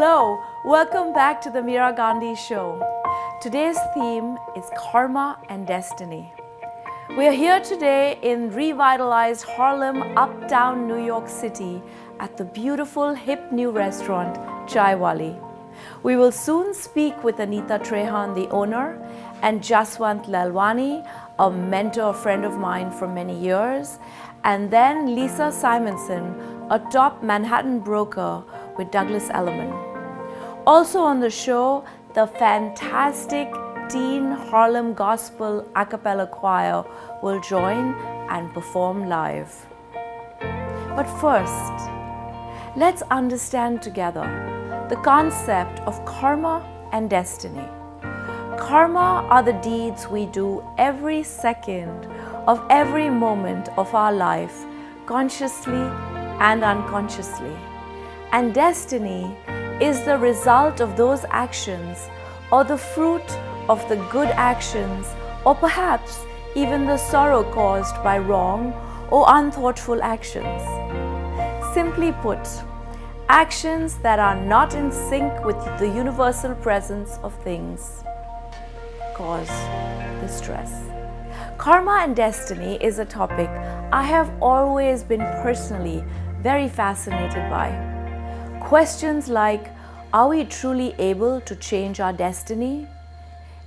Hello, welcome back to the Meera Gandhi show. Today's theme is Karma and Destiny. We are here today in revitalized Harlem, uptown New York City at the beautiful hip new restaurant Chaiwali. We will soon speak with Anita Trehan, the owner, and Jaswant Lalwani, a mentor, friend of mine for many years, and then Lisa Simonsen, a top Manhattan broker with Douglas Elliman. Also on the show, the fantastic teen Harlem Gospel a cappella choir will join and perform live. But first, let's understand together the concept of karma and destiny. Karma are the deeds we do every second of every moment of our life, consciously and unconsciously. And destiny is the result of those actions, or the fruit of the good actions, or perhaps even the sorrow caused by wrong or unthoughtful actions. Simply put, actions that are not in sync with the universal presence of things cause distress. Karma and destiny is a topic I have always been personally very fascinated by. Questions like, are we truly able to change our destiny?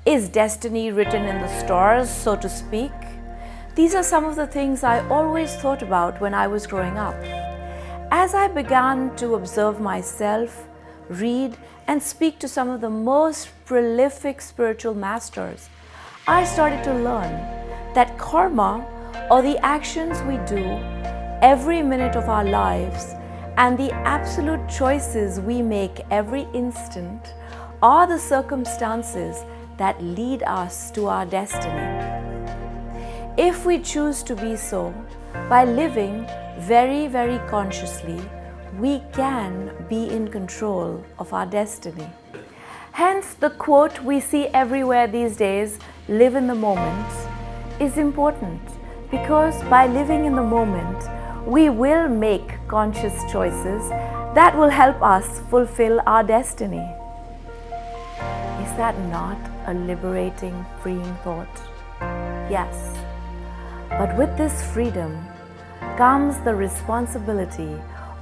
Is destiny written in the stars, so to speak? These are some of the things I always thought about when I was growing up. As I began to observe myself, read, and speak to some of the most prolific spiritual masters, I started to learn that karma, or the actions we do every minute of our lives, and the absolute choices we make every instant, are the circumstances that lead us to our destiny. If we choose to be so, by living very, very consciously, we can be in control of our destiny. Hence, the quote we see everywhere these days, live in the moment, is important, because by living in the moment, we will make conscious choices that will help us fulfill our destiny. Is that not a liberating, freeing thought? Yes. But with this freedom comes the responsibility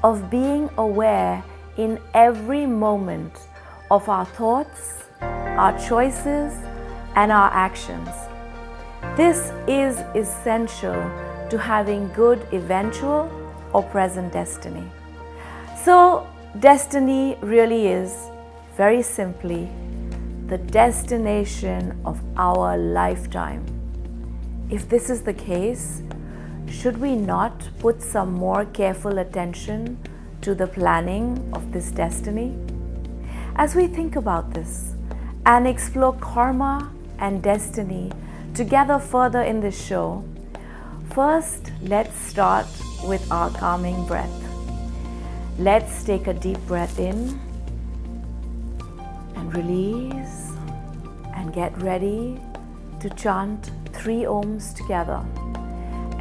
of being aware in every moment of our thoughts, our choices, and our actions. This is essential to having good eventual or present destiny. So, destiny really is, very simply, the destination of our lifetime. If this is the case, should we not put some more careful attention to the planning of this destiny? As we think about this and explore karma and destiny together further in this show, first, let's start with our calming breath. Let's take a deep breath in and release, and get ready to chant 3 ohms together.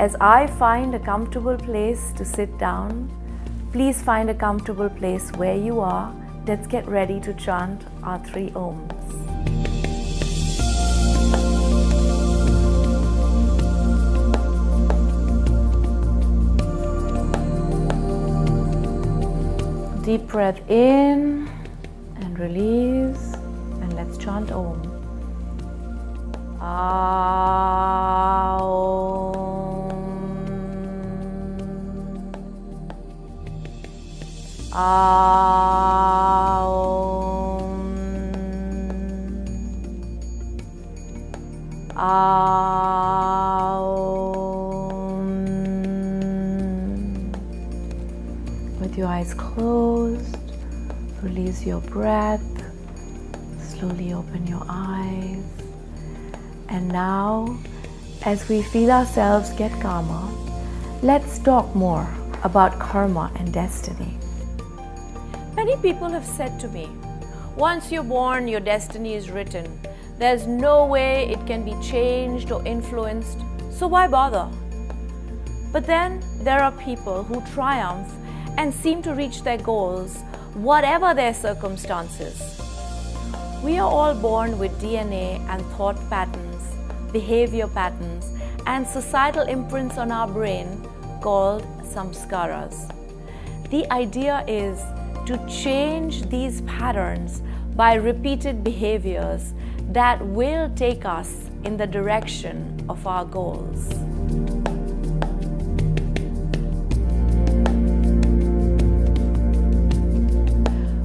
As I find a comfortable place to sit down, please find a comfortable place where you are. Let's get ready to chant our 3 ohms. Deep breath in and release, and let's chant Om. With your eyes closed, release your breath. Slowly open your eyes. And now, as we feel ourselves get calmer, let's talk more about karma and destiny. Many people have said to me, once you're born, your destiny is written. There's no way it can be changed or influenced, so why bother? But then there are people who triumph and seem to reach their goals whatever their circumstances. We are all born with DNA and thought patterns, behavior patterns, and societal imprints on our brain called samskaras. The idea is to change these patterns by repeated behaviors that will take us in the direction of our goals.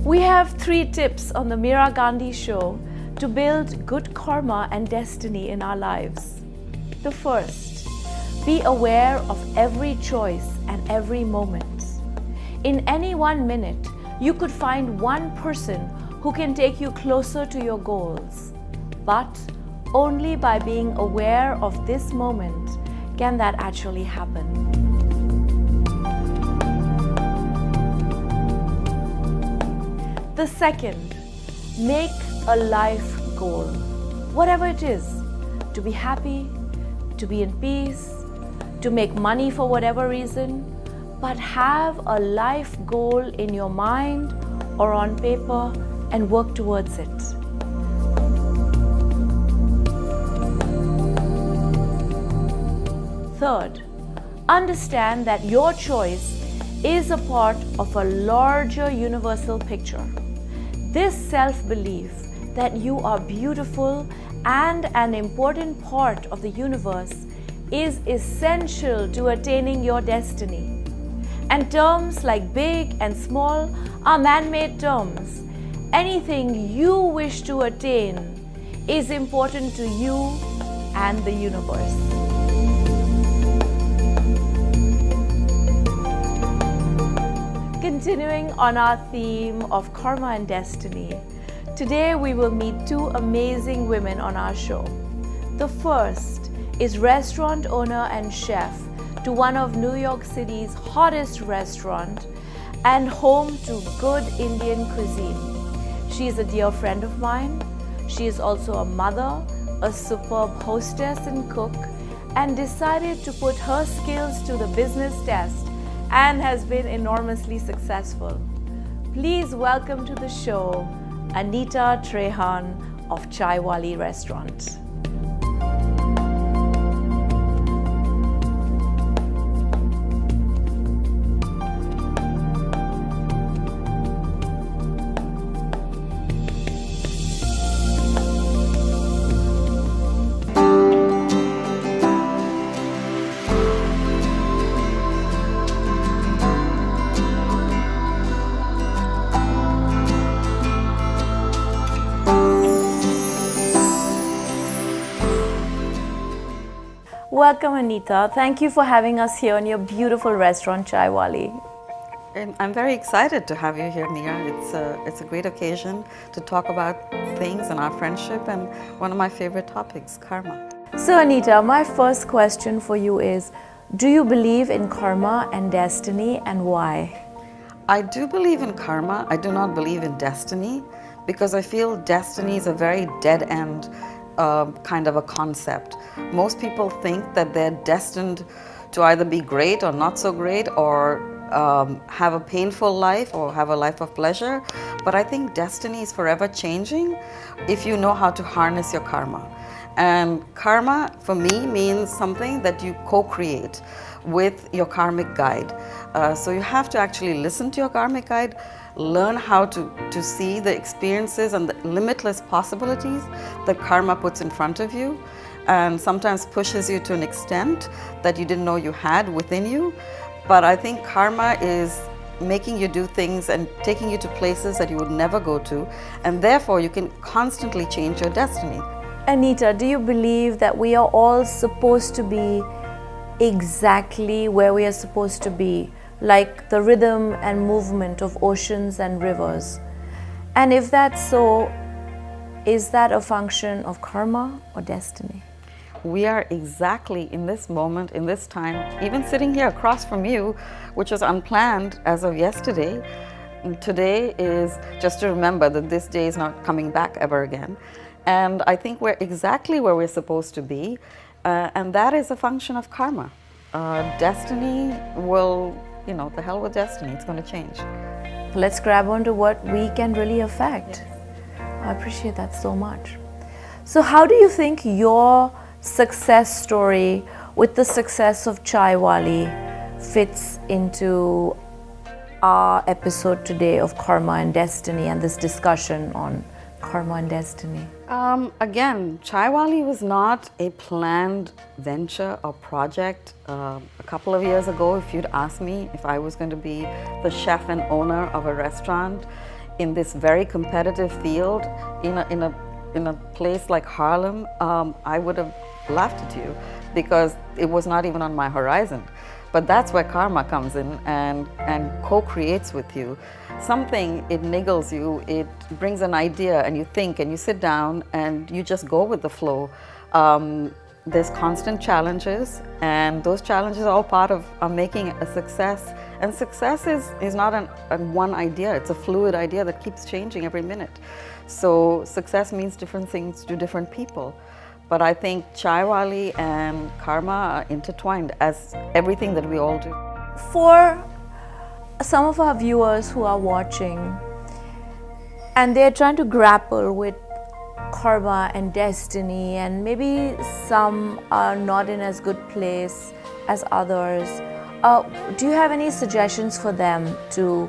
We have 3 tips on the Meera Gandhi Show to build good karma and destiny in our lives. The first, be aware of every choice and every moment. In any 1 minute, you could find one person who can take you closer to your goals. But only by being aware of this moment can that actually happen. The second, make a life goal. Whatever it is, to be happy, to be in peace, to make money for whatever reason, but have a life goal in your mind or on paper and work towards it. Third, understand that your choice is a part of a larger universal picture. This self-belief that you are beautiful and an important part of the universe is essential to attaining your destiny. And terms like big and small are man-made terms. Anything you wish to attain is important to you and the universe. Continuing on our theme of karma and destiny, today we will meet 2 amazing women on our show. The first is restaurant owner and chef to one of New York City's hottest restaurants and home to good Indian cuisine. She is a dear friend of mine. She is also a mother, a superb hostess and cook, and decided to put her skills to the business test and has been enormously successful. Please welcome to the show Anita Trehan of Chaiwali Restaurant. Welcome, Anita. Thank you for having us here in your beautiful restaurant, Chaiwali. And I'm very excited to have you here, Meera. It's a great occasion to talk about things and our friendship and one of my favorite topics, karma. So, Anita, my first question for you is, do you believe in karma and destiny, and why? I do believe in karma. I do not believe in destiny because I feel destiny is a very dead-end kind of a concept. Most people think that they're destined to either be great or not so great, or have a painful life or have a life of pleasure. But I think destiny is forever changing if you know how to harness your karma. And karma for me means something that you co-create with your karmic guide. So you have to actually listen to your karmic guide, learn how to see the experiences and the limitless possibilities that karma puts in front of you, and sometimes pushes you to an extent that you didn't know you had within you. But I think karma is making you do things and taking you to places that you would never go to, and therefore you can constantly change your destiny. Anita, do you believe that we are all supposed to be exactly where we are supposed to be, like the rhythm and movement of oceans and rivers? And if that's so, is that a function of karma or destiny? We are exactly in this moment, in this time, even sitting here across from you, which was unplanned as of yesterday. And today is just to remember that this day is not coming back ever again. And I think we're exactly where we're supposed to be, and that is a function of karma. Destiny will, the hell with destiny, it's going to change. let's grab onto what we can really affect. I appreciate that so much. So how do you think your success story with the success of Chaiwali fits into our episode today of Karma and Destiny and this discussion on Karma and Destiny? Again, Chaiwali was not a planned venture or project. A couple of years ago, if you'd asked me if I was going to be the chef and owner of a restaurant in this very competitive field in a place like Harlem, I would have laughed at you because it was not even on my horizon. But that's where karma comes in and co-creates with you. Something, it niggles you, it brings an idea and you think and you sit down and you just go with the flow. There's constant challenges, and those challenges are all part of making a success. And success is not a one idea, it's a fluid idea that keeps changing every minute. So success means different things to different people. But I think Chaiwali and karma are intertwined as everything that we all do. For some of our viewers who are watching and they're trying to grapple with karma and destiny, and maybe some are not in as good place as others, do you have any suggestions for them to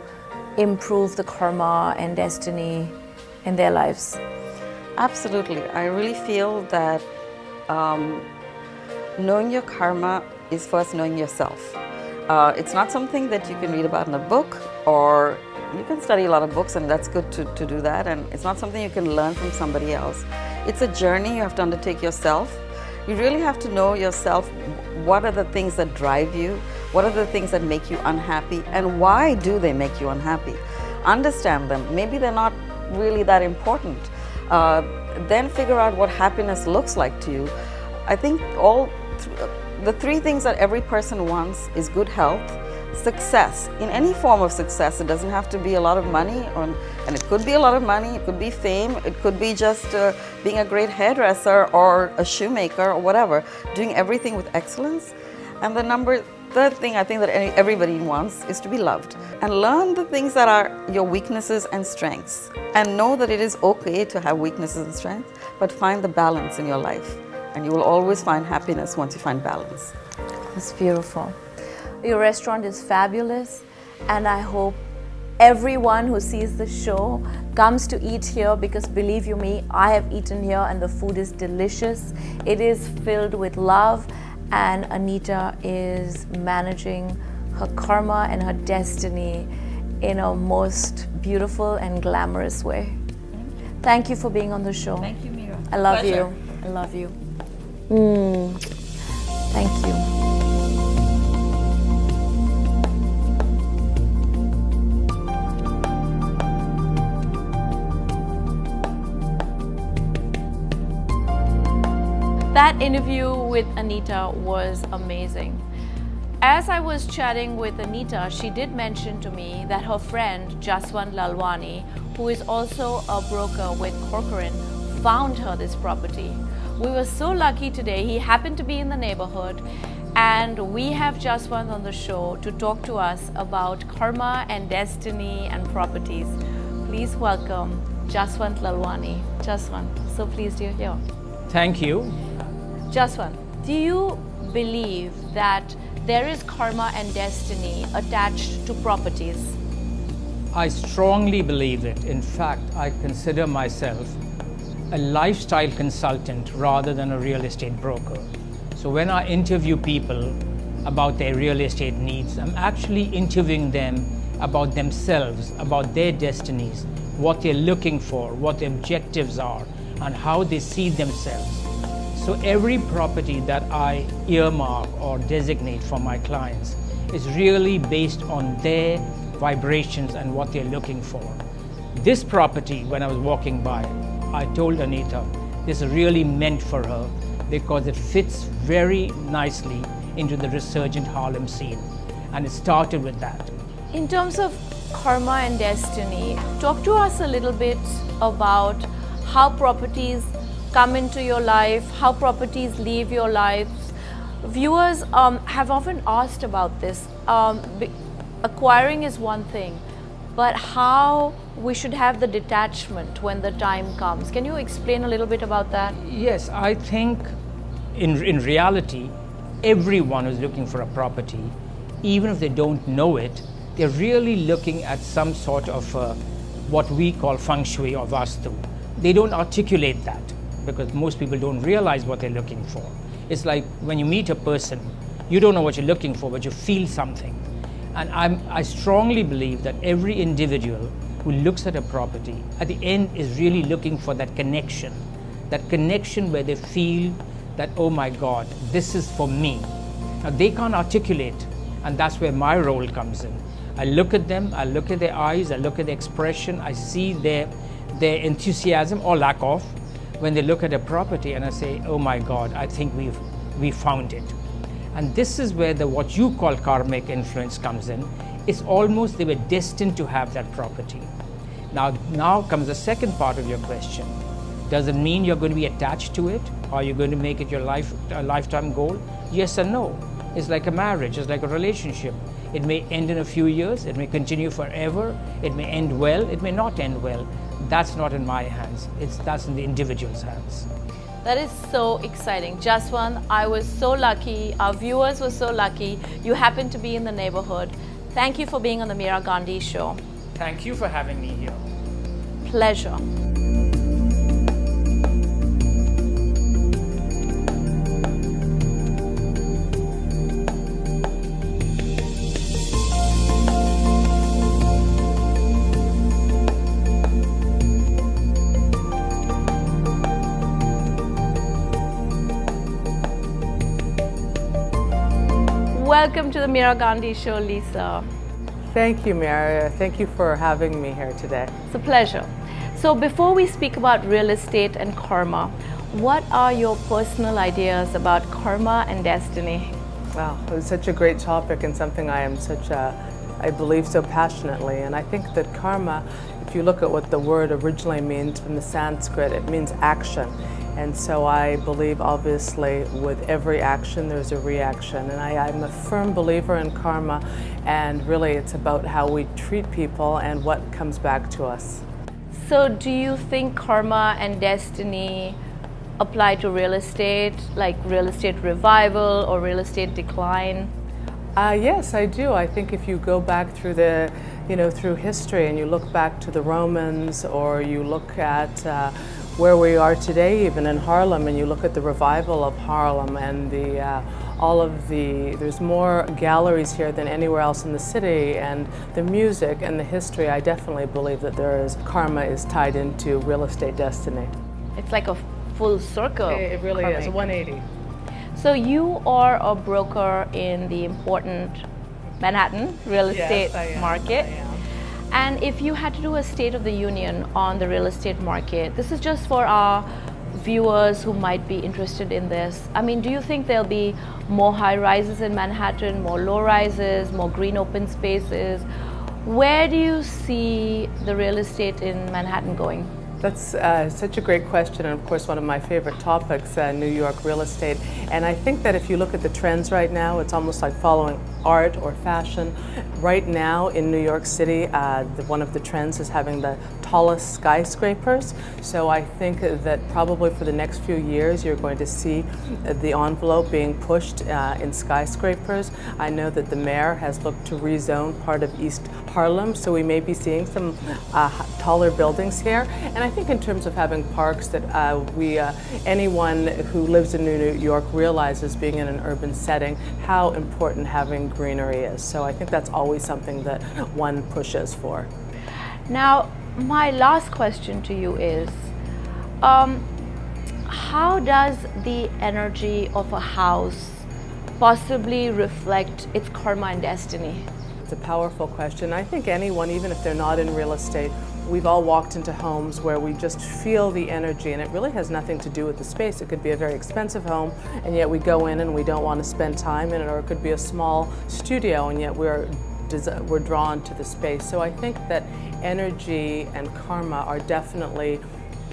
improve the karma and destiny in their lives? Absolutely. I really feel that knowing your karma is first knowing yourself. It's not something that you can read about in a book, or you can study a lot of books, and that's good to do that, and it's not something you can learn from somebody else. It's a journey you have to undertake yourself. You really have to know yourself. What are the things that drive you? What are the things that make you unhappy? And why do they make you unhappy? Understand them. Maybe they're not really that important. Then figure out what happiness looks like to you. I think the three things that every person wants is good health, success. In any form of success, it doesn't have to be a lot of money, and it could be a lot of money, it could be fame, it could be just being a great hairdresser or a shoemaker or whatever, doing everything with excellence. And the third thing I think that everybody wants is to be loved. And learn the things that are your weaknesses and strengths. And know that it is okay to have weaknesses and strengths, but find the balance in your life. And you will always find happiness once you find balance. That's beautiful. Your restaurant is fabulous, and I hope everyone who sees the show comes to eat here, because believe you me, I have eaten here and the food is delicious. It is filled with love, and Anita is managing her karma and her destiny in a most beautiful and glamorous way. Thank you for being on the show. Thank you, Meera. I love Pleasure. you. I love you. Thank you. That interview with Anita was amazing. As I was chatting with Anita, she did mention to me that her friend Jaswant Lalwani, who is also a broker with Corcoran, found her this property. We were so lucky today. He happened to be in the neighborhood, and we have Jaswant on the show to talk to us about karma and destiny and properties. Please welcome Jaswant Lalwani. Jaswant, so pleased you're here. Thank you. Jaswant, do you believe that there is karma and destiny attached to properties? I strongly believe it. In fact, I consider myself a lifestyle consultant rather than a real estate broker. So when I interview people about their real estate needs, I'm actually interviewing them about themselves, about their destinies, what they're looking for, what their objectives are, and how they see themselves. So every property that I earmark or designate for my clients is really based on their vibrations and what they're looking for. This property, when I was walking by, I told Anita this is really meant for her because it fits very nicely into the resurgent Harlem scene, and it started with that. In terms of karma and destiny, talk to us a little bit about how properties come into your life, how properties leave your lives. Viewers have often asked about this. Acquiring is one thing, but how we should have the detachment when the time comes. Can you explain a little bit about that? Yes, I think in reality, everyone who's looking for a property, even if they don't know it, they're really looking at some sort of what we call feng shui or vastu. They don't articulate that because most people don't realize what they're looking for. It's like when you meet a person, you don't know what you're looking for, but you feel something. And I strongly believe that every individual who looks at a property at the end is really looking for that connection where they feel that, oh my God, this is for me. Now they can't articulate, and that's where my role comes in. I look at them, I look at their eyes, I look at their expression, I see their enthusiasm or lack of when they look at a property, and I say, oh my God, I think we found it. And this is where what you call karmic influence comes in. It's almost they were destined to have that property. Now comes the second part of your question. Does it mean you're going to be attached to it? Are you going to make it your lifetime goal? Yes and no. It's like a marriage, it's like a relationship. It may end in a few years, it may continue forever, it may end well, it may not end well. That's not in my hands, that's in the individual's hands. That is so exciting. Jaswant, I was so lucky, our viewers were so lucky, you happened to be in the neighborhood. Thank you for being on the Meera Gandhi Show. Thank you for having me here. Pleasure. Welcome to the Meera Gandhi Show, Lisa. Thank you, Meera. Thank you for having me here today. It's a pleasure. So before we speak about real estate and karma, what are your personal ideas about karma and destiny? Wow, it was such a great topic and something I believe so passionately. And I think that karma, if you look at what the word originally means from the Sanskrit, it means action. And so I believe, obviously, with every action, there's a reaction. And I'm a firm believer in karma, and really it's about how we treat people and what comes back to us. So do you think karma and destiny apply to real estate, like real estate revival or real estate decline? Yes, I do. I think if you go back through through history and you look back to the Romans, or you look at where we are today, even in Harlem, and you look at the revival of Harlem and there's more galleries here than anywhere else in the city, and the music and the history, I definitely believe that karma is tied into real estate destiny. It's like a full circle. It really karmic. is, 180. So you are a broker in the important Manhattan real estate market. I am. And if you had to do a State of the Union on the real estate market, this is just for our viewers who might be interested in this. I mean, do you think there'll be more high rises in Manhattan, more low rises, more green open spaces? Where do you see the real estate in Manhattan going? That's such a great question, and of course one of my favorite topics, New York real estate. And I think that if you look at the trends right now, it's almost like following art or fashion. Right now in New York City, one of the trends is having the tallest skyscrapers. So I think that probably for the next few years you're going to see the envelope being pushed in skyscrapers. I know that the mayor has looked to rezone part of East Harlem, so we may be seeing some taller buildings here. And I think in terms of having parks that anyone who lives in New York realizes, being in an urban setting, how important having greenery is. So I think that's always something that one pushes for. Now, my last question to you is, how does the energy of a house possibly reflect its karma and destiny? It's a powerful question. I think anyone, even if they're not in real estate, we've all walked into homes where we just feel the energy, and it really has nothing to do with the space. It could be a very expensive home, and yet we go in and we don't want to spend time in it, or it could be a small studio, and yet we're drawn to the space. So I think that energy and karma are definitely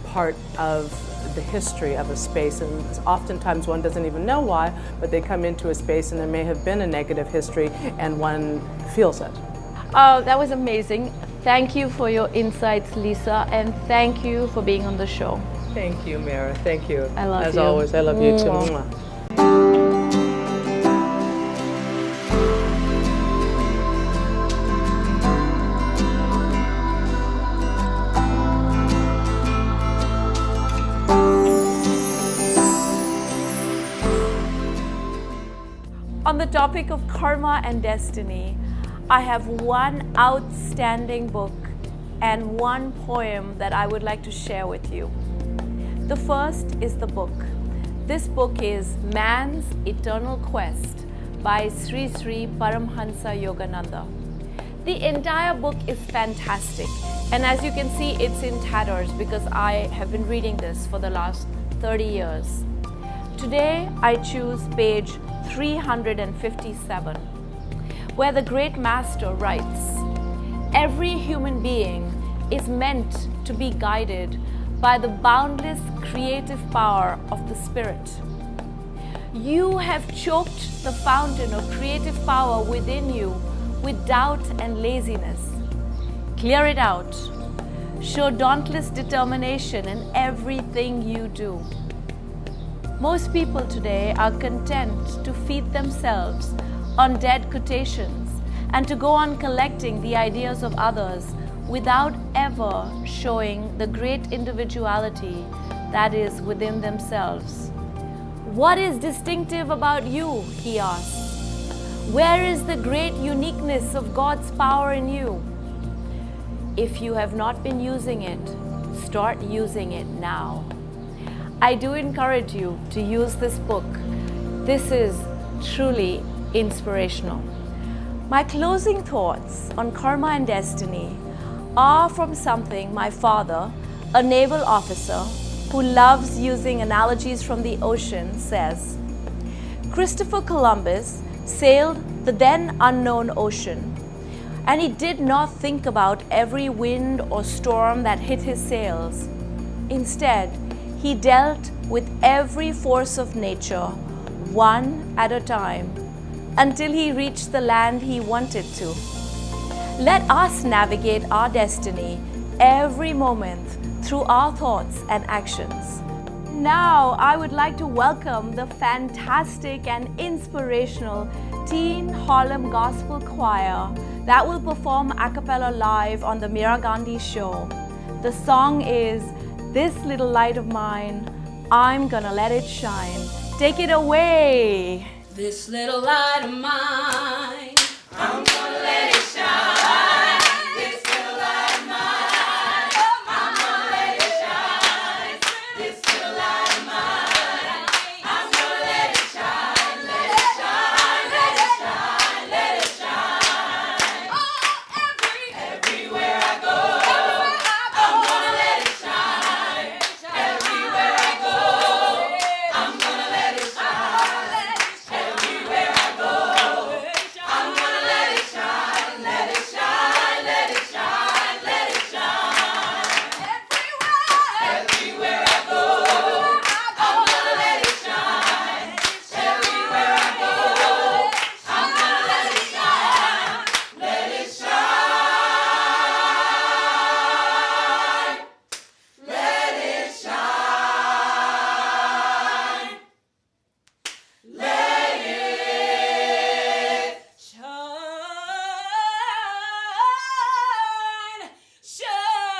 part of the history of a space, and oftentimes one doesn't even know why, but they come into a space and there may have been a negative history and one feels it. Oh, that was amazing. Thank you for your insights, Lisa, and thank you for being on the show. Thank you, Meera. Thank you. I love As you. always, I love you too. Mwah. Mwah. On the topic of karma and destiny, I have one outstanding book and one poem that I would like to share with you. The first is the book. This book is Man's Eternal Quest by Sri Sri Paramhansa Yogananda. The entire book is fantastic, and as you can see, it's in tatters because I have been reading this for the last 30 years. Today, I choose page 357, where the great master writes, "Every human being is meant to be guided by the boundless creative power of the Spirit. You have choked the fountain of creative power within you with doubt and laziness. Clear it out. Show dauntless determination in everything you do." Most people today are content to feed themselves on dead quotations and to go on collecting the ideas of others without ever showing the great individuality that is within themselves. "What is distinctive about you?" he asks. "Where is the great uniqueness of God's power in you?" If you have not been using it, start using it now. I do encourage you to use this book. This is truly inspirational. My closing thoughts on karma and destiny are from something my father, a naval officer who loves using analogies from the ocean, says. Christopher Columbus sailed the then unknown ocean, and he did not think about every wind or storm that hit his sails. Instead, he dealt with every force of nature, one at a time, until he reached the land he wanted to. Let us navigate our destiny every moment through our thoughts and actions. Now, I would like to welcome the fantastic and inspirational Teen Harlem Gospel Choir that will perform a cappella live on the Meera Gandhi show. The song is "This Little Light of Mine, I'm Gonna Let It Shine." Take it away. This little light of mine, I'm gonna let it shine. This little light of mine, I'm gonna let it shine. This little light of mine, I'm gonna let it shine. Let it shine, let it shine, let it shine. Oh, everywhere I go, I'm gonna let it shine. Everywhere I go, I'm gonna let it shine. Everywhere I go, I'm gonna let it shine, let it shine, let it shine, let it shine. Everywhere I go, I'm gonna let it shine. Everywhere I go, I'm gonna let it shine, let it shine, let it shine, let it shine,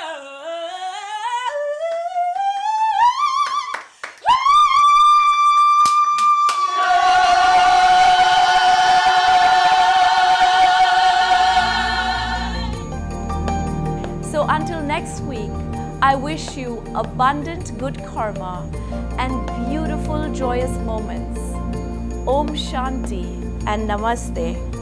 So until next week, I wish you abundant good karma and beautiful joyous moments. Om Shanti and Namaste.